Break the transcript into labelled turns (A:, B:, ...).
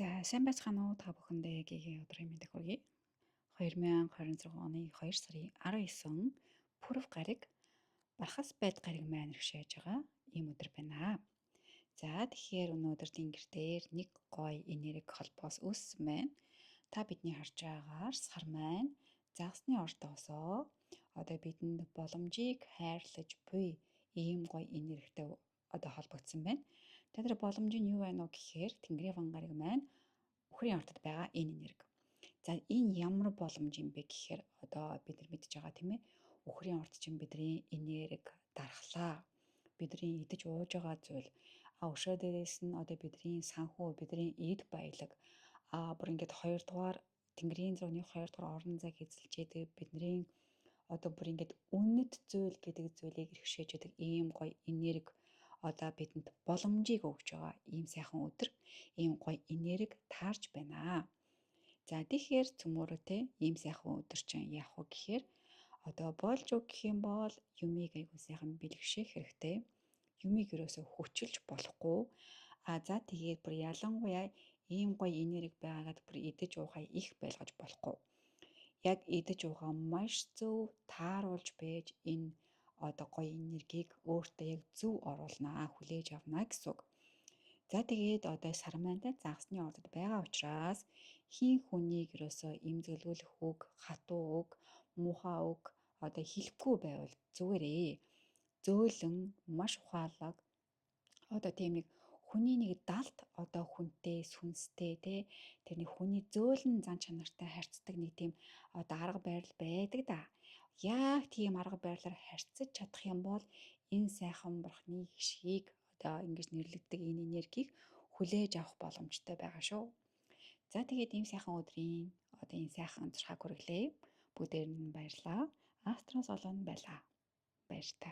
A: За, сайн байцгаана уу та бүхэндээ гээгийн өдрийн мэндийг хүргэе. 2026 оны 2 сарын 19 Пүрэв гариг Бархас байд гариг маань иршээж байгаа ийм өдөр байна. За, тэгэхээр өнөөдөр тэнгэр дээр нэг гоё энерги холбоос үүссэн байна. Та бидний харж байгаагаар сар маань загсны ортоосоо бидэнд боломжийг хайрлаж буй ийм гоё энергитэй холбогдсон байна. Тэр боломж нь юу байна вэ гэхээр Тэнгэрийн ван гариг маань үхрийн ортод байгаа энэ энерги. За энэ ямар боломж юм бэ гэхээр бид нар мэдж байгаа тийм ээ. Үхрийн орд чинь бидний энерги дархлаа, бидний идэж ууж байгаа зүйл, өшөө дээрээс нь бидний санхүү, бидний эд баялаг, бүр ингээд хоёрдугаар Тэнгэрийн зургийн хоёрдугаар орон зайг эзэлж яадаг бидний бүр ингээд үнэт зүйл гэдэг зүйлийг ирхшээж яадаг ийм гоё энерги бидэнд боломжийг өгж байгаа ийм сайхан өдөр, ийм гоё энерги таарч байна. За тэгэхээр цөмөрөтэй ийм сайхан өдөр чинь яах вэ гэхээр болж үг гэх юм бол юмыг айгуу сайхан бэлгшээх хэрэгтэй. Юмыг ерөөсө хүчилж болохгүй. За тэгээд бүр ялангуяа ийм гоё энерги байгаагаад бүр идэж уухай их байлгаж болохгүй. Яг идэж уугаа маш зөв тааруулж байж энэ гоё энергийг өөртөө яг зөв оруулнаа, хүлээж авнаа гэсэн үг. За тэгээд сар маантай загсны ордод байгаа учраас хин хүнийг ерөөсөө имзэглүүлэх үг, хатуу үг, муухай үг хэлэхгүй байвал зүгээрээ. Зөөлөн маш ухаалаг тийм нэг хүний нэг далд хүнтэй, сүнстэй тэр нэг хүний зөөлөн зан чанартай харьцдаг нэг тийм арга барил байдаг да. Яг тийм арга барилаар харьцаж чадах юм бол энэ сайхан бурхны хшгийг ингэж нэрлэгддэг энэ энергийг хүлээж авах боломжтой байгаа шүү. За тэгээд ийм сайхан өдрийн энэ сайхан зурхаг хүргэлээ. Бүгдээр нь баярлалаа. Астроос олон байлаа. Баяр та.